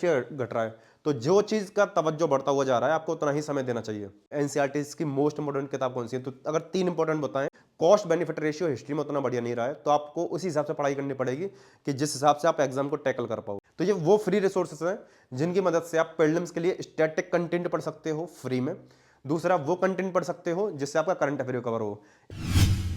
Share घट रहा है। तो जो चीज़ का तवज्जो बढ़ता हुआ जा रहा है, आपको उतना ही समय देना चाहिए। एनसीईआरटी की मोस्ट इंपोर्टेंट किताब कौन सी है? तो अगर 3 इंपोर्टेंट बताएँ, कॉस्ट बेनिफिट रेशियो हिस्ट्री में उतना बढ़िया नहीं रहा है, तो आपको उसी हिसाब से पढ़ाई करनी पड़ेगी कि जिस हिसाब से आप एग्जाम को टैकल कर पाओ। तो ये वो फ्री रिसोर्सेज हैं जिनकी मदद से आप प्रीलिम्स के लिए स्टैटिक कंटेंट पढ़ सकते हो फ्री में। दूसरा वो कंटेंट पढ़ सकते हो जिससे आपका करंट अफेयर कवर हो।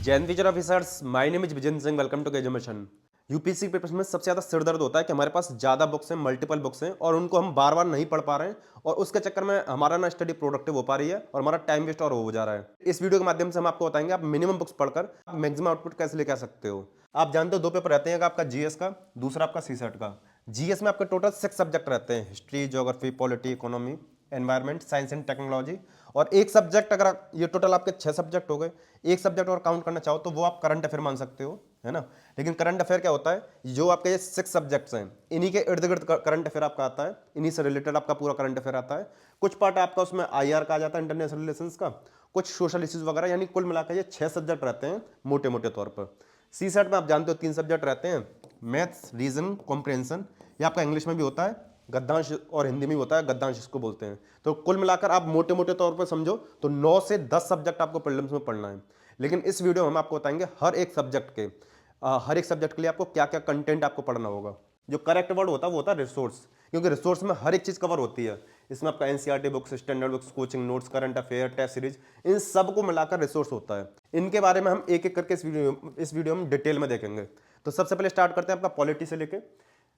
जैन teacher officers, my name is Vijan Singh, welcome to education. UPSC preparation में सबसे ज्यादा सिरदर्द होता है कि हमारे पास ज्यादा बुक्स हैं, मल्टीपल बुक्स हैं और उनको हम बार बार नहीं पढ़ पा रहे हैं और उसके चक्कर में हमारा ना स्टडी प्रोडक्टिव हो पा रही है और हमारा टाइम वेस्ट और हो जा रहा है। इस वीडियो के माध्यम से हम आपको बताएंगे आप मिनिमम बुक्स पढ़कर आप मैक्सिमम आउटपुट कैसे लेके आ सकते हो। आप जानते हो 2 पेपर रहते हैं, एक आपका जीएस का, दूसरा आपका सीसेट का। जीएस में आपके टोटल 6 सब्जेक्ट रहते हैं, history, geography, polity, economy, environment, science and technology. और एक सब्जेक्ट, अगर ये टोटल आपके 6 सब्जेक्ट हो गए, एक सब्जेक्ट और काउंट करना चाहो तो वो आप करंट अफेयर मान सकते हो, है ना। लेकिन करंट अफेयर क्या होता है, जो आपके ये 6 सब्जेक्ट्स हैं इन्हीं के इर्द गिर्द करंट अफेयर आपका आता है, इन्हीं से रिलेटेड आपका पूरा करंट अफेयर आता है। कुछ पार्ट आपका उसमें आईआर का आ जाता है, इंटरनेशनल रिलेशंस का, कुछ सोशल इश्यूज वगैरह, यानी कुल मिलाकर ये 6 सब्जेक्ट रहते हैं मोटे मोटे तौर पर। सी सेट में आप जानते हो 3 सब्जेक्ट रहते हैं, मैथ्स, रीजन, कॉम्प्रहेंशन। ये आपका इंग्लिश में भी होता है गद्यांश और हिंदी में होता है गद्यांश, इसको बोलते हैं। तो कुल मिलाकर आप मोटे मोटे तौर पर समझो तो 9 से 10 सब्जेक्ट आपको प्रीलिम्स में पढ़ना है। लेकिन इस वीडियो में हम आपको बताएंगे हर एक सब्जेक्ट के लिए आपको क्या क्या कंटेंट आपको पढ़ना होगा। जो करेक्ट वर्ड होता है वो होता है रिसोर्स, क्योंकि रिसोर्स में हर एक चीज कवर होती है। इसमें आपका NCERT books, standard books, coaching notes, current affair, test series, इन सब को मिलाकर रिसोर्स होता है। इनके बारे में हम एक एक करके इस वीडियो में डिटेल में देखेंगे। तो सबसे पहले स्टार्ट करते हैं आपका पॉलिटी से लेके।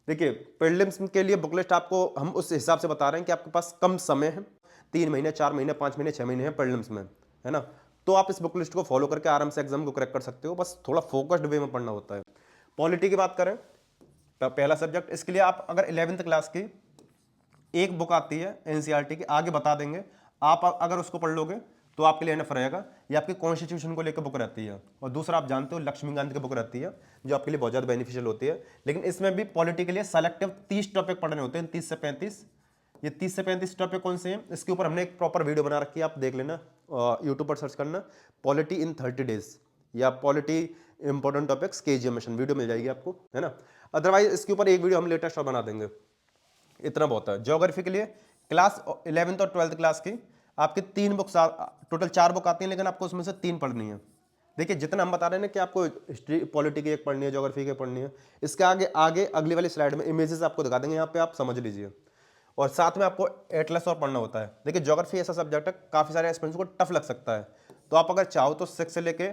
देखिए, प्रीलिम्स के लिए बुक लिस्ट आपको हम उस हिसाब से बता रहे हैं कि आपके पास कम समय है, 3 महीने, 4 महीने, 5 महीने, 6 महीने हैं प्रीलिम्स में, है ना। तो आप इस बुक लिस्ट को फॉलो करके आराम से एग्जाम को क्रैक कर सकते हो, बस थोड़ा फोकस्ड वे में पढ़ना होता है। पॉलिटी की बात करें, पहला सब्जेक्ट, इसके लिए आप अगर 11th क्लास की एक बुक आती है एनसीईआरटी की, आगे बता देंगे, आप अगर उसको पढ़ लोगे तो आपके लिए इनफ रहेगा। ये आपकी कॉन्स्टिट्यूशन को लेकर बुक रहती है। और दूसरा आप जानते हो लक्ष्मीकांत की बुक रहती है, जो आपके लिए बहुत ज़्यादा बेनिफिशियल होती है। लेकिन इसमें भी पॉलिटी के लिए सेलेक्टिव 30 टॉपिक पढ़ने होते हैं, 30 से 35। ये 30 से 35 टॉपिक कौन से हैं, इसके ऊपर हमने एक प्रॉपर वीडियो बना रखी है, आप देख लेना, यूट्यूब पर सर्च करना पॉलिटी इन 30 डेज या polity important topics KGM mission, video मिल जाएगी आपको, है ना। अदरवाइज इसके ऊपर एक वीडियो हम लेटेस्ट और बना देंगे, इतना बहुत है। ज्योग्राफी के लिए क्लास 11th और 12th क्लास की आपकी 3 बुक्स, टोटल 4 बुक आती हैं, लेकिन आपको उसमें से 3 पढ़नी है। देखिए, जितना हम बता रहे हैं ना कि आपको हिस्ट्री पॉलिटी की एक पढ़नी है, ज्योग्राफी की पढ़नी है, इसके आगे आगे अगली वाली स्लाइड में इमेजेस आपको दिखा देंगे, यहाँ पे आप समझ लीजिए। और साथ में आपको एटलस और पढ़ना होता है। देखिए, ज्योग्राफी ऐसा सब्जेक्ट है, काफ़ी सारे एस्पिरेंट्स को टफ लग सकता है। तो आप अगर चाहो तो 6 से लेके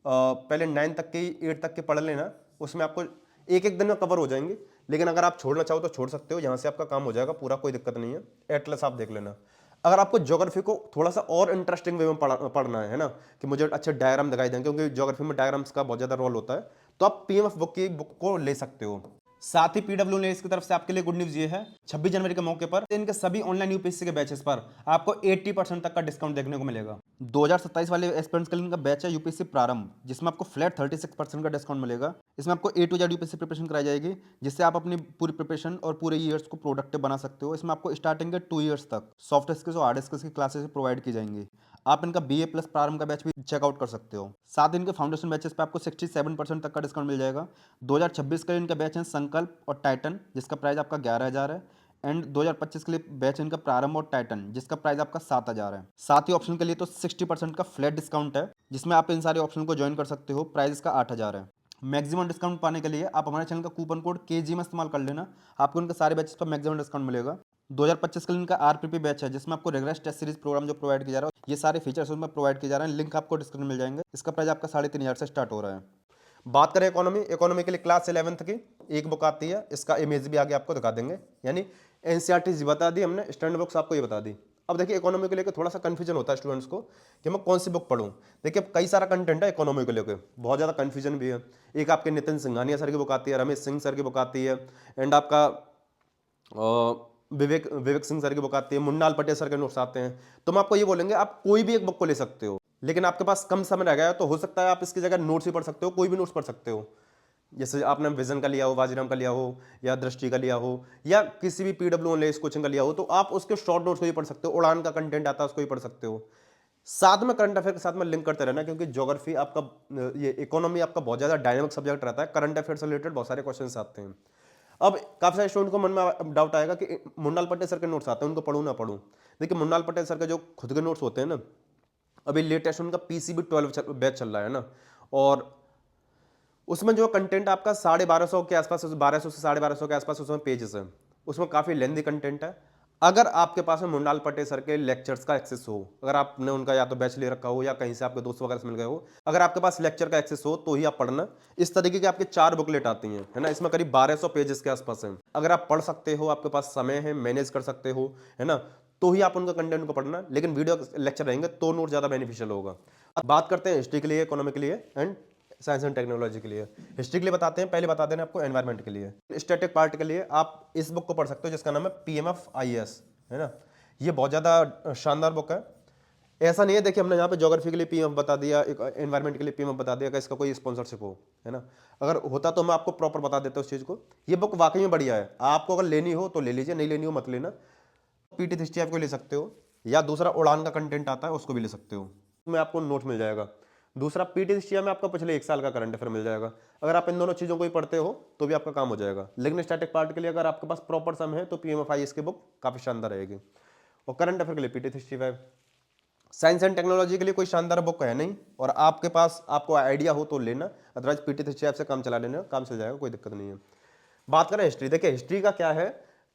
पहले 9 तक की, 8 तक की पढ़ लेना, उसमें आपको एक एक दिन में कवर हो जाएंगे। लेकिन अगर आप छोड़ना चाहो तो छोड़ सकते हो, यहाँ से आपका काम हो जाएगा पूरा, कोई दिक्कत नहीं है। एटलस आप देख लेना। अगर आपको ज्योग्राफी को थोड़ा सा और इंटरेस्टिंग वे में पढ़ना है ना, कि मुझे अच्छे डायग्राम दिखाई दें, क्योंकि ज्योग्राफी में डायग्राम्स का बहुत ज़्यादा रोल होता है, तो आप पीएमएफ बुक की बुक को ले सकते हो। साथ ही पीडब्ल्यू ने इसकी तरफ से आपके लिए गुड न्यूज ये है, 26 जनवरी के मौके पर इनके सभी ऑनलाइन यूपीएससी के बैचेस पर आपको 80% तक का डिस्काउंट देखने को मिलेगा। 2027 वाले एस्पिरेंट्स के लिए इनका बैच है यूपीएससी प्रारंभ, जिसमें आपको फ्लैट 36% का डिस्काउंट मिलेगा। इसमें आपको ए टू जेड यूपीएससी प्रिपरेशन कराई जाएगी, जिससे आप अपनी पूरी प्रिपरेशन और पूरे ईयर्स को प्रोडक्टिव बना सकते हो। इसमें आपको स्टार्टिंग के 2 ईयर्स तक सॉफ्ट स्किल्स और हार्ड स्किल्स की क्लासेस प्रोवाइड की जाएंगी। आप इनका बीए प्लस प्रारंभ का बैच भी चेकआउट कर सकते हो। साथ ही इनके फाउंडेशन बैचेस पे आपको 67% तक का डिस्काउंट मिल जाएगा। 2026 के लिए इनका बैच है संकल्प और टाइटन, जिसका प्राइस आपका 11,000 है। एंड 2025 के लिए बैच इनका प्रारंभ और टाइटन, जिसका प्राइस आपका 7,000 है। साथ ही ऑप्शन के लिए तो 60% का फ्लैट डिस्काउंट है, जिसमें आप इन सारे ऑप्शन को ज्वाइन कर सकते हो। प्राइस इसका 8,000 है। मैक्सिमम डिस्काउंट पाने के लिए आप हमारे चैनल का कूपन कोड केजी में इस्तेमाल कर लेना, आपको इनके सारे बैचेस पर मैक्सिमम डिस्काउंट मिलेगा। 2025 के लिए इनका आरपीपी बैच है, जिसमें आपको रेगुलर टेस्ट सीरीज प्रोग्राम जो प्रोवाइड किया जा रहा है, ये सारे फीचर्स उसमें प्रोवाइड किए जा रहे हैं। लिंक आपको डिस्क्रिप्शन में मिल जाएंगे। इसका प्राइस आपका 3,500 से स्टार्ट हो रहा है। बात करें इकोनॉमी के लिए क्लास 11th की एक बुक आती है, इसका इमेज भी आगे आपको दिखा देंगे। यानी एनसीईआरटी बता दी हमने, स्टैंडर्ड बुक्स आपको ये बता दी। अब देखिए, इकोनॉमी को लेकर थोड़ा सा कंफ्यूजन होता है स्टूडेंट्स को कि मैं कौन सी बुक पढूं। देखिए, कई सारा कंटेंट है इकोनॉमी को लेकर, बहुत ज़्यादा कंफ्यूजन भी है। एक आपके नितिन सिंघानिया सर की बुक आती है, रमेश सिंह सर की बुक आती है, एंड आपका विवेक विवेक सिंह सर की बुक आती है, मुन्नाल पटेल सर के नोट्स आते हैं। तो हम आपको ये बोलेंगे आप कोई भी एक बुक को ले सकते हो, लेकिन आपके पास कम समय रह गया है तो हो सकता है आप इसकी जगह नोट्स भी पढ़ सकते हो, कोई भी नोट्स पढ़ सकते हो। जैसे आपने विजन का लिया हो, वाजीराम का लिया हो, या दृष्टि का लिया हो, या किसी भी पीडब्ल्यू ऑनलाइन कोचिंग का लिया हो, तो आप उसके शॉर्ट नोट्स को भी पढ़ सकते हो। उड़ान का कंटेंट आता है उसको भी पढ़ सकते हो। साथ में करंट अफेयर के साथ में लिंक करते रहना, क्योंकि ज्योग्राफी आपका, ये इकोनॉमी आपका बहुत ज्यादा डायनामिक सब्जेक्ट रहता है। करंट अफेयर से रिलेटेड बहुत सारे क्वेश्चंस आते हैं। अब काफी सारे स्टूडेंट को मन में डाउट आएगा कि मुन्नाल पटेल सर के नोट्स आते हैं, उनको पढ़ूं ना पढ़ूं। देखिए मुन्नाल पटेल सर के जो खुद के नोट्स होते हैं ना, अभी लेटेस्ट उनका पीसीबी 12 बैच चल रहा है ना, और उसमें जो कंटेंट आपका 1250 के आसपास, 1200 से 1250 के आसपास उसमें पेजेस है, उसमें काफी लेंथी कंटेंट है। अगर आपके पास में मुन्नाल पटेल सर के लेक्चर्स का एक्सेस हो, अगर आपने उनका या तो बैच ले रखा हो या कहीं से आपके दोस्त वगैरह से मिल गए हो, अगर आपके पास लेक्चर का एक्सेस हो तो ही आप पढ़ना। इस तरीके की आपके 4 बुकलेट आती हैं, है ना, इसमें करीब 1200 पेजेस के आसपास है। अगर आप पढ़ सकते हो, आपके पास समय है, मैनेज कर सकते हो, है ना, तो ही आप उनका कंटेंट को पढ़ना। लेकिन वीडियो लेक्चर रहेंगे तो नोट ज्यादा बेनिफिशियल होगा। अब बात करते हैं हिस्ट्री के लिए, इकोनॉमी के लिए एंड साइंस एंड टेक्नोलॉजी के लिए। हिस्ट्री के लिए बताते हैं, पहले बता देना आपको एनवायरनमेंट के लिए। स्टैटिक पार्ट के लिए आप इस बुक को पढ़ सकते हो जिसका नाम है PMFIS, है ना। ये बहुत ज़्यादा शानदार बुक है। ऐसा नहीं है, देखिए हमने यहाँ पे ज्योग्राफी के लिए पीएमएफ बता दिया, एनवायरनमेंट के लिए पीएमएफ बता दिया कि इसका कोई स्पॉन्सरशिप हो, है ना। अगर होता तो मैं आपको प्रॉपर बता देता उस चीज़ को। ये बुक वाकई में बढ़िया है, आपको अगर लेनी हो तो ले लीजिए, नहीं लेनी हो मत लेना। पीटी हिस्ट्री आपको ले सकते हो, या दूसरा उड़ान का कंटेंट आता है उसको भी ले सकते हो, में आपको नोट मिल जाएगा। दूसरा पीटी हिस्ट्री में आपका पिछले 1 साल का करंट अफेयर मिल जाएगा। अगर आप इन दोनों चीज़ों को ही पढ़ते हो तो भी आपका काम हो जाएगा। लेकिन स्टैटिक पार्ट के लिए अगर आपके पास प्रॉपर समय है तो PMFIS की बुक काफ़ी शानदार रहेगी। और करंट अफेयर के लिए PT history 5। Science and technology के लिए कोई शानदार बुक है नहीं, और आपके पास आपको आइडिया हो तो लेना, अदरवाइज पीटी हिस्ट्री से काम चला लेना, काम चल जाएगा, कोई दिक्कत नहीं है। बात करें हिस्ट्री, देखिए हिस्ट्री का क्या है,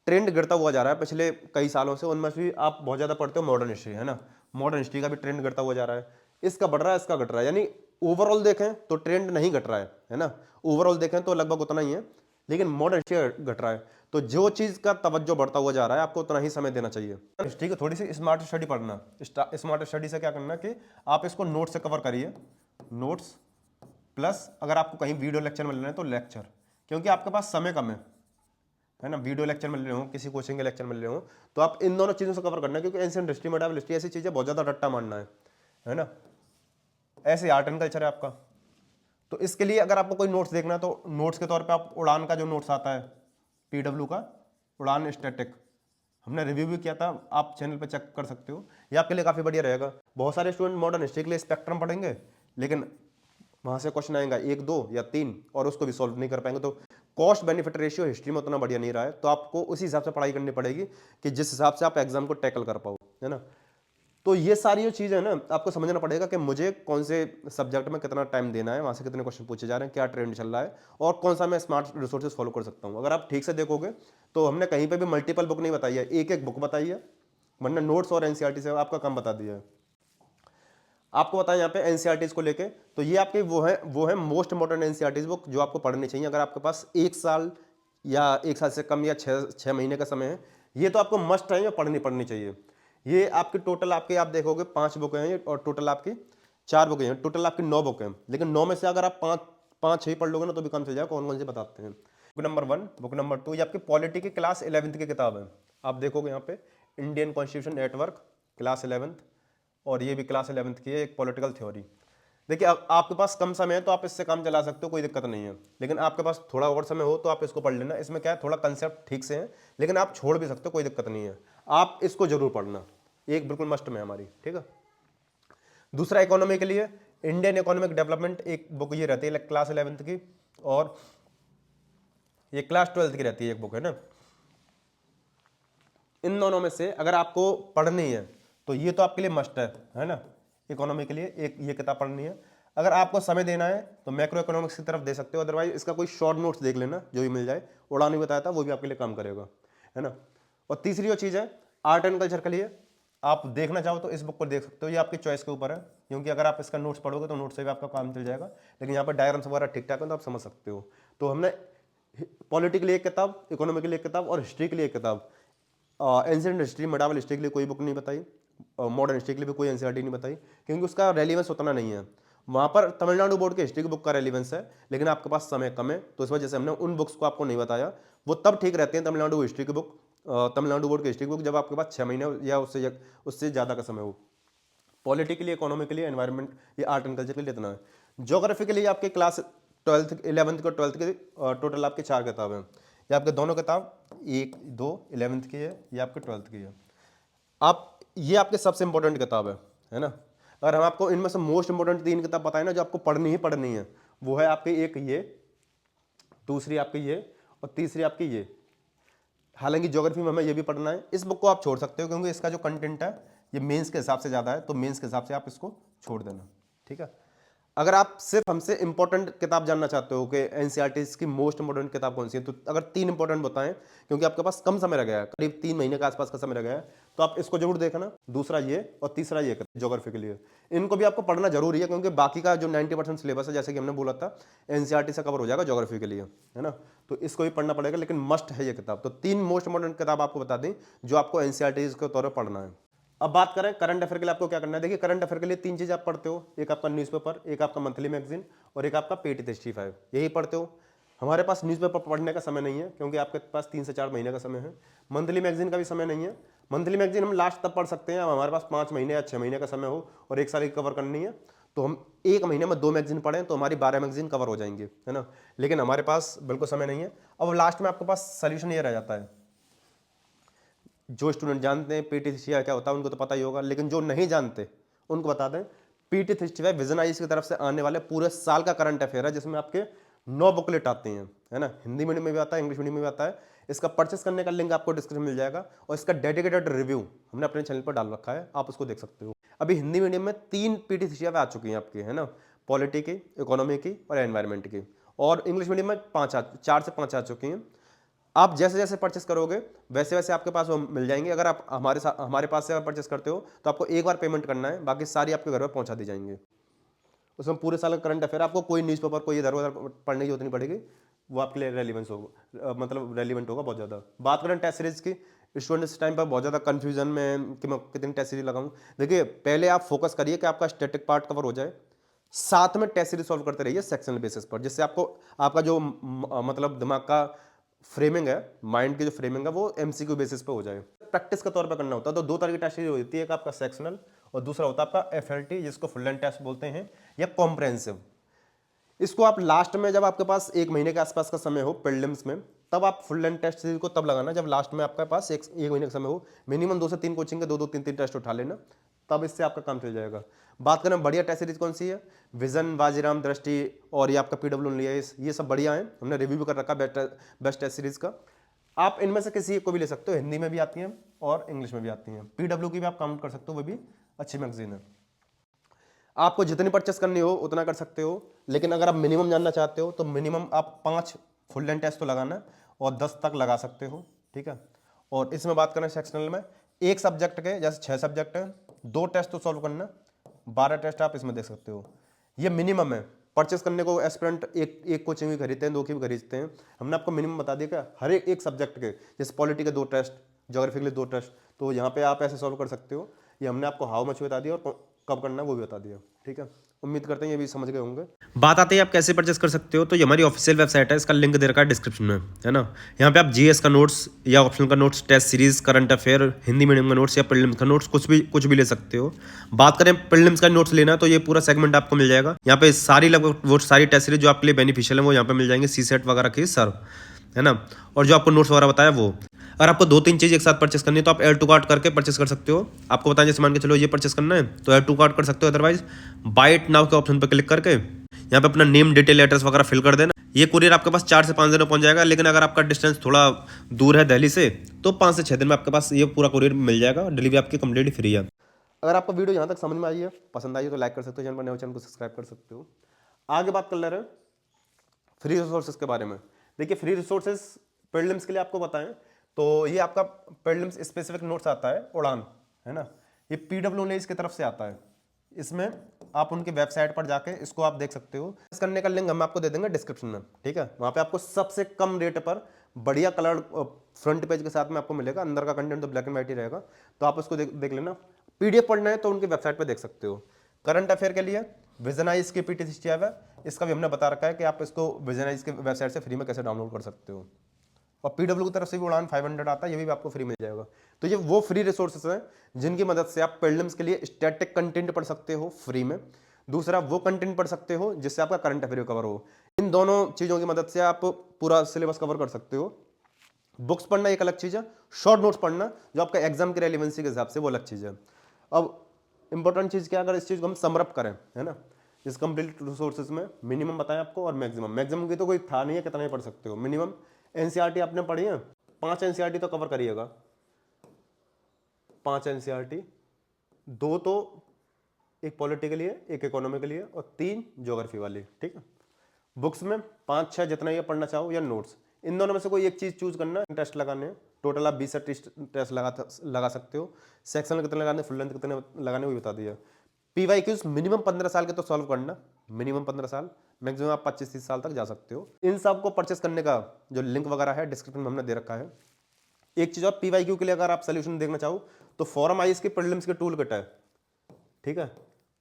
ट्रेंड गिरता हुआ जा रहा है पिछले कई सालों से। उनमें भी आप बहुत ज़्यादा पढ़ते हो मॉडर्न हिस्ट्री, है ना। मॉडर्न हिस्ट्री का भी ट्रेंड गिरता हुआ जा रहा है, इसका बढ़ रहा है, इसका घट रहा है। यानी ओवरऑल देखें तो ट्रेंड नहीं घट रहा है ना। ओवरऑल देखें तो लगभग उतना ही है, लेकिन मॉडर्न हिस्ट्री घट रहा है। तो जो चीज़ का तवज्जो बढ़ता हुआ जा रहा है, आपको उतना ही समय देना चाहिए। हिस्ट्री की थोड़ी सी स्मार्ट स्टडी पढ़ना। स्मार्ट स्टडी से क्या करना कि आप इसको नोट से कवर करिए, नोट्स प्लस अगर आपको कहीं वीडियो लेक्चर में लेना है तो लेक्चर, क्योंकि आपके पास समय कम है ना। वीडियो लेक्चर में ले रहे हो, किसी कोचिंग के लेक्चर में ले रहे हो, तो आप इन दोनों चीज़ों से कवर करना है। क्योंकि एंशिएंट हिस्ट्री, मेडिवल हिस्ट्री ऐसी चीज़ें बहुत ज़्यादा रट्टा मारना है ना। ऐसे आर्ट एंड कल्चर है आपका। तो इसके लिए अगर आपको कोई नोट्स देखना है तो नोट्स के तौर पे आप उड़ान का जो नोट्स आता है, PW का उड़ान स्टैटिक, हमने रिव्यू भी किया था, आप चैनल पे चेक कर सकते हो। ये आपके लिए काफ़ी बढ़िया रहेगा। बहुत सारे स्टूडेंट मॉडर्न हिस्ट्री के लिए स्पेक्ट्रम पढ़ेंगे, लेकिन वहाँ से क्वेश्चन आएगा 1, 2 या 3 और उसको भी सॉल्व नहीं कर पाएंगे। तो कॉस्ट बेनिफिट रेशियो हिस्ट्री में उतना बढ़िया नहीं रहा है, तो आपको उसी हिसाब से पढ़ाई करनी पड़ेगी कि जिस हिसाब से आप एग्जाम को टैकल कर पाओ, है ना। तो ये सारी जो चीज़ है ना, आपको समझना पड़ेगा कि मुझे कौन से सब्जेक्ट में कितना टाइम देना है, वहाँ से कितने क्वेश्चन पूछे जा रहे हैं, क्या ट्रेंड चल रहा है, और कौन सा मैं स्मार्ट रिसोर्सेज फॉलो कर सकता हूँ। अगर आप ठीक से देखोगे तो हमने कहीं पर भी मल्टीपल बुक नहीं बताई है, एक एक बुक बताई है, वरना नोट्स और एनसीईआरटी से आपका काम बता दिया है। आपको बताएं यहाँ पे एनसीईआरटीज को लेके, तो ये आपके वो है मोस्ट इंपोर्टेंट एनसीईआरटीज बुक जो आपको पढ़नी चाहिए। अगर आपके पास 1 साल या 1 साल से कम या 6 महीने का समय है, ये तो आपको मस्ट टाइम में पढ़नी चाहिए। ये आपके टोटल आपके आप देखोगे 5 बुक हैं, और टोटल आपकी 4 बुक हैं, टोटल आपकी 9 बुक हैं। लेकिन 9 में से अगर आप 5 6 पढ़ लोगे ना तो भी कम चल जाएगा। कौन कौन से बताते हैं। बुक नंबर 1, बुक नंबर 2 ये आपकी पॉलिटी की क्लास 11th की किताब है। आप देखोगे यहाँ पे Indian constitution network class 11th, और ये भी क्लास 11th की है, एक पॉलिटिकल थ्योरी। देखिए अब आपके पास कम समय है तो आप इससे काम चला सकते हो, कोई दिक्कत नहीं है। लेकिन आपके पास थोड़ा और समय हो तो आप इसको पढ़ लेना। इसमें क्या है, थोड़ा कंसेप्ट ठीक से है, लेकिन आप छोड़ भी सकते हो, कोई दिक्कत नहीं है। आप इसको जरूर पढ़ना, एक बिल्कुल मस्ट में हमारी, ठीक है। दूसरा इकोनॉमी के लिए इंडियन इकोनॉमिक डेवलपमेंट एक बुक ये रहती है क्लास 11th की, और ये क्लास 12th की रहती है एक बुक, है ना। इन दोनों में से अगर आपको पढ़नी है तो ये तो आपके लिए मस्ट है ना। इकोनॉमी के लिए एक ये किताब पढ़नी है। अगर आपको समय देना है तो मैक्रो इकोनॉमिक्स की तरफ दे सकते हो, अदरवाइज इसका कोई शॉर्ट नोट्स देख लेना जो भी मिल जाए। उड़ान भी बताया था, वो भी आपके लिए काम करेगा, है ना। और तीसरी जो चीज़ है आर्ट एंड कल्चर के लिए, आप देखना चाहो तो इस बुक को देख सकते हो, ये आपकी चॉइस के ऊपर है। क्योंकि अगर आप इसका नोट्स पढ़ोगे तो नोट्स से भी आपका काम चल जाएगा, लेकिन यहाँ पर डायग्राम्स वगैरह ठीक ठाक है तो आप समझ सकते हो। तो हमने पॉलिटी के लिए एक किताब, इकोनॉमी के लिए एक किताब, और हिस्ट्री के लिए एक किताब। एंशिएंट हिस्ट्री मेडिवल हिस्ट्री के लिए कोई बुक नहीं बताई, मॉडर्न हिस्ट्री के लिए भी कोई एनसीईआरटी नहीं बताई, क्योंकि उसका रेलिवेंस उतना नहीं है। वहाँ पर तमिलनाडु बोर्ड के हिस्ट्री की बुक का रेलिवेंस है, लेकिन आपके पास समय कम है, तो इस वजह से हमने उन बुक्स को आपको नहीं बताया। वो तब ठीक रहते हैं तमिलनाडु हिस्ट्री की बुक, तमिलनाडु बोर्ड की हिस्ट्री की बुक, जब आपके पास 6 महीने या उससे ज़्यादा का समय हो। पॉलिटी के लिए, इकोनॉमी के लिए, एनवायरमेंट, ये आर्ट एंड कल्चर के लिए इतना है। ज्योग्राफी के लिए आपके क्लास 12th 11th को 12th के टोटल आपके 4 किताबें हैं। ये आपके दोनों किताब 1 2 11th की है, ये आपके 12th की है। आप ये आपके सबसे इंपॉर्टेंट किताब है ना। अगर हम आपको इनमें से मोस्ट इंपॉर्टेंट 3 किताब बताएं ना जो आपको पढ़नी ही पढ़नी है, वो है आपकी एक ये, दूसरी आपकी ये, और तीसरी आपकी ये। हालांकि ज्योग्राफी में हमें ये भी पढ़ना है। इस बुक को आप छोड़ सकते हो क्योंकि इसका जो कंटेंट है ये मेंस के हिसाब से ज़्यादा है, तो मेंस के हिसाब से आप इसको छोड़ देना, ठीक है। अगर आप सिर्फ हमसे इंपॉर्टेंट किताब जानना चाहते हो कि एनसीईआरटी की मोस्ट इंपॉर्टेंट किताब कौन सी है, तो अगर 3 इंपॉर्टेंट बताएं, क्योंकि आपके पास कम समय रह गया है, करीब 3 महीने के आसपास का समय रह गया है, तो आप इसको जरूर देखना। दूसरा ये और तीसरा ये ज्योग्राफी के लिए इनको भी आपको पढ़ना जरूरी है, क्योंकि बाकी का जो 90% सिलेबस है, जैसे कि हमने बोला था, एनसीईआरटी से कवर हो जाएगा ज्योग्राफी के लिए, है ना। तो इसको भी पढ़ना पड़ेगा, लेकिन मस्ट है ये किताब। तो 3 मोस्ट इंपॉर्टेंट किताब आपको बता दें जो आपको एनसीईआरटी के तौर पर पढ़ना है। अब बात करें करंट अफेयर के लिए आपको क्या करना है। देखिए, करंट अफेयर के लिए 3 चीजें आप पढ़ते हो, एक आपका न्यूज़पेपर, एक आपका मंथली मैगजीन और एक आपका पेटी 65, यही पढ़ते हो। हमारे पास न्यूज़पेपर पढ़ने का समय नहीं है, क्योंकि आपके पास 3 से 4 महीने का समय है। मंथली मैगजीन का भी समय नहीं है। मंथली मैगजीन हम लास्ट तब पढ़ सकते हैं अब हमारे पास 5 महीने या 6 महीने का समय हो और 1 साल की कवर करनी है, तो हम 1 महीने में 2 मैगजीन पढ़ें तो हमारी 12 मैगजीन कवर हो जाएंगी, है ना। लेकिन हमारे पास बिल्कुल समय नहीं है। अब लास्ट में आपके पास सोल्यूशन ये रह जाता है। जो स्टूडेंट जानते हैं पीटी 65 क्या होता है उनको तो पता ही होगा, लेकिन जो नहीं जानते उनको बता दें, पीटी 65 विजन आईज की तरफ से आने वाले पूरे साल का करंट अफेयर है, जिसमें आपके 9 बुकलेट आते हैं, है ना। हिंदी मीडियम में भी आता है, इंग्लिश मीडियम में भी आता है। इसका परचेस करने का लिंक आपको डिस्क्रिप्शन में मिल जाएगा, और इसका डेडिकेटेड रिव्यू हमने अपने चैनल पर डाल रखा है, आप उसको देख सकते हो। अभी हिंदी मीडियम में 3 पीटी 65 आ चुकी हैं आपकी, है ना, पॉलिटी की, इकोनॉमी की और एनवायरमेंट की। और इंग्लिश मीडियम में 4 से 5 आ चुकी हैं। आप जैसे जैसे परचेस करोगे वैसे वैसे आपके पास वो मिल जाएंगे। अगर आप हमारे पास से अगर परचेस करते हो तो आपको एक बार पेमेंट करना है, बाकी सारी आपके घर पर पहुंचा दी जाएंगे। उसमें पूरे साल का करंट अफेयर, आपको कोई न्यूज़पेपर कोई इधर उधर पढ़ने की जरूरत नहीं पड़ेगी, वो आपके लिए रेलिवेंस होगा, मतलब रेलिवेंट होगा बहुत ज़्यादा। बात करें टेस्ट सीरीज की, स्टूडेंट इस टाइम पर बहुत ज़्यादा कन्फ्यूजन में कि मैं कितनी टेस्ट सीरीज लगाऊं। देखिए, पहले आप फोकस करिए कि आपका स्टैटिक पार्ट कवर हो जाए, साथ में टेस्ट सीरीज सॉल्व करते रहिए सेक्शनल बेसिस पर, जिससे आपको आपका जो मतलब दिमाग का फ्रेमिंग है, माइंड की जो फ्रेमिंग है वो एमसीक्यू बेसिस पे हो जाए। प्रैक्टिस के तौर पे करना होता है। तो 2 तरह की टेस्ट सीरीज होती है, एक आपका सेक्शनल और दूसरा होता है आपका एफएलटी, जिसको फुल लेंथ टेस्ट बोलते हैं, या कॉम्प्रहेंसिव। इसको आप लास्ट में, जब आपके पास 1 महीने के आसपास का समय हो प्रीलिम्स में, तब आप फुल लेंथ टेस्ट सीरीज को तब लगाना जब लास्ट में आपके पास एक महीने का समय हो। मिनिमम 2 से 3 कोचिंग के 2 3 टेस्ट उठा लेना, तब इससे आपका काम चल जाएगा। बात करें बढ़िया टेस्ट सीरीज कौन सी है, विजन, बाजीराम, दृष्टि और ये आपका पीडब्ल्यू लिया, ये सब बढ़िया है, हमने रिव्यू भी कर रखा बेस्ट टेस्ट सीरीज का। आप इनमें से किसी एक को भी ले सकते हो, हिंदी में भी आती हैं और इंग्लिश में भी आती हैं। पीडब्ल्यू की भी आप काउंट कर सकते हो, वो भी अच्छी मैगजीन है। आपको जितनी परचेस करनी हो उतना कर सकते हो, लेकिन अगर आप मिनिमम जानना चाहते हो तो मिनिमम आप 5 फुल लेंथ टेस्ट तो लगाना और 10 तक लगा सकते हो, ठीक है। और इसमें बात करें सेक्शनल में, एक सब्जेक्ट के जैसे 6 सब्जेक्ट हैं, 2 टेस्ट तो सॉल्व करना, 12 टेस्ट आप इसमें देख सकते हो। ये मिनिमम है। परचेस करने को एस्पिरेंट एक कोचिंग भी खरीदते हैं, 2 की भी खरीदते हैं। हमने आपको मिनिमम बता दिया क्या, हर एक सब्जेक्ट के, जैसे पॉलिटी के 2 टेस्ट, ज्योग्राफी के लिए 2 टेस्ट, तो यहाँ पे आप ऐसे सॉल्व कर सकते हो। ये हमने आपको हाउ मच बता दिया और कब करना है वो भी बता दिया, ठीक है। उम्मीद करते हैं ये भी समझ गए होंगे। बात आती है आप कैसे परचेस कर सकते हो, तो ये हमारी ऑफिशियल वेबसाइट है, इसका लिंक दे रखा है डिस्क्रिप्शन में, है ना। यहाँ पे आप जीएस का नोट्स या ऑप्शनल का notes, test series, current affair, Hindi medium का नोट्स या प्रीलिम्स का नोट्स कुछ भी ले सकते हो। बात करें प्रीलिम्स का नोट्स लेना तो ये पूरा सेगमेंट आपको मिल जाएगा। यहाँ पे सारी लगभग वो सारी टेस्ट सीरीज जो आपके लिए बेनिफिशियल है वो यहाँ पे मिल जाएंगे, सीसेट वगैरह की सर, है ना। और जो आपको नोट्स वगैरह बताया वो, अगर आपको 2-3 चीज़ एक साथ परचेस करनी है तो आप एड टू कार्ट करके परचेस कर सकते हो। आपको बताएं जैसे मान के चलो ये परचेस करना है तो एड टू कार्ट कर सकते हो, अदरवाइज बाय इट नाउ के ऑप्शन पर क्लिक करके यहाँ पे अपना नेम, डिटेल, एड्रेस वगैरह फिल कर देना। ये कुरियर आपके पास 4 से 5 दिन में पहुंच जाएगा, लेकिन अगर आपका डिस्टेंस थोड़ा दूर है दिल्ली से तो 5 से 6 दिन में आपके पास ये पूरा कुरियर मिल जाएगा। डिलीवरी आपकी कंप्लीटली फ्री है। अगर आपको वीडियो यहाँ तक समझ में आई है, पसंद आई है, तो लाइक कर सकते हो, चैनल पर नए हो चैनल को सब्सक्राइब कर सकते हो। आगे बात कर ले रहे हैं फ्री रिसोर्सेज के बारे में। देखिए, फ्री रिसोर्सेज प्रीलिम्स के लिए आपको बताएं तो ये आपका प्रीलिम्स स्पेसिफिक नोट्स आता है उड़ान, है ना। ये पीडब्ल्यू की तरफ से आता है। इसमें आप उनकी वेबसाइट पर जाके इसको आप देख सकते हो। इस करने का लिंक हम आपको दे देंगे डिस्क्रिप्शन में, ठीक है। वहां पे आपको सबसे कम रेट पर बढ़िया कलर फ्रंट पेज के साथ में आपको मिलेगा। अंदर का कंटेंट तो ब्लैक एंड व्हाइट ही रहेगा, तो आप उसको देख लेना। पीडीएफ पढ़ना है तो उनकी वेबसाइट पर देख सकते हो। करंट अफेयर के लिए विजनाइज की पीटी 65 है, इसका भी हमने बता रखा है कि आप इसको विजनाइज के वेबसाइट से फ्री में कैसे डाउनलोड कर सकते हो। और पीडब्ल्यू की तरफ से भी उड़ान 500 आता है, ये भी आपको फ्री मिल जाएगा। तो ये वो फ्री रिसोर्सेस हैं जिनकी मदद से आप प्रीलिम्स के लिए स्टैटिक कंटेंट पढ़ सकते हो फ्री में। दूसरा वो कंटेंट पढ़ सकते हो जिससे आपका करंट अफेयर कवर हो। इन दोनों चीज़ों की मदद से आप पूरा सिलेबस कवर कर सकते हो। बुक्स पढ़ना एक अलग चीज़ है, शॉर्ट नोट्स पढ़ना जो आपका एग्जाम की रेलिवेंसी के हिसाब से वो अलग चीज़ है। अब इंपॉर्टेंट चीज़ क्या, अगर इस चीज़ को हम समरअप करें, है ना, इस कंप्लीट रिसोर्सेज में मिनिमम बताएं आपको और मैक्सिमम की तो कोई था नहीं है कितना ही पढ़ सकते हो। मिनिमम एनसीईआरटी आपने पढ़ी है, 5 एनसीईआरटी तो कवर करिएगा, 5 एनसीईआरटी, 2 तो एक पॉलिटी के लिए, एक इकोनॉमी के लिए और 3 ज्योग्राफी वाली, ठीक है। बुक्स में 5-6 जितना ये पढ़ना चाहो या नोट्स, इन दोनों में से कोई एक चीज चूज करना, टेस्ट लगाने हैं। टोटल आप 20 से टेस्ट लगा सकते हो। सेक्शन कितने लगाने, फुल लेंथ कितने लगाने, वो भी बता दिया। पीवाईक्यूज मिनिमम 15 साल के तो सॉल्व करना, मिनिमम 15 साल, मैक्सिमम आप 25-30 साल तक जा सकते हो। इन सब को परचेस करने का जो लिंक वगैरह है डिस्क्रिप्शन में हमने दे रखा है। एक चीज और, पीवाईक्यू के लिए अगर आप सोल्यूशन देखना चाहो तो फोरम आईएएस के प्रीलिम्स के टूल किट है, ठीक है।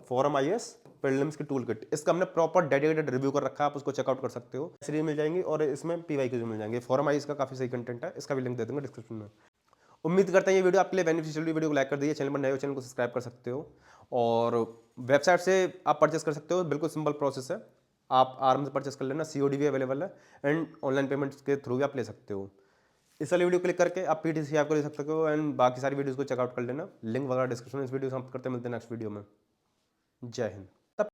फोरम आईएएस प्रीलिम्स की टूल किट, इसका हमने प्रॉपर डेडिकेटेड रिव्यू कर रखा है, आप उसको चेकआउट कर सकते हो। सीरीज मिल जाएंगी और इसमें पीवाईक्यूज मिल जाएंगे। फोरम आईएएस का काफी सही कंटेंट है, इसका भी लिंक दे दूंगा डिस्क्रिप्शन में। उम्मीद करते हैं ये वीडियो आपके लिए बेनिफिशियल, वीडियो को लाइक कर दीजिए, चैनल पर नए हो चैनल को सब्सक्राइब कर सकते हो और वेबसाइट से आप परचेस कर सकते हो, बिल्कुल सिंपल प्रोसेस है, आप आराम से परचेस कर लेना। सीओडी भी अवेलेबल है एंड ऑनलाइन पेमेंट्स के थ्रू भी आप ले सकते हो। इस वाली वीडियो क्लिक करके आप पीटीसी आपको ले सकते हो एंड बाकी सारी वीडियोस को चेकआउट कर लेना, लिंक वगैरह डिस्क्रिप्शन में। इस वीडियो समाप्त करते हैं, मिलते हैं नेक्स्ट वीडियो में। जय हिंद।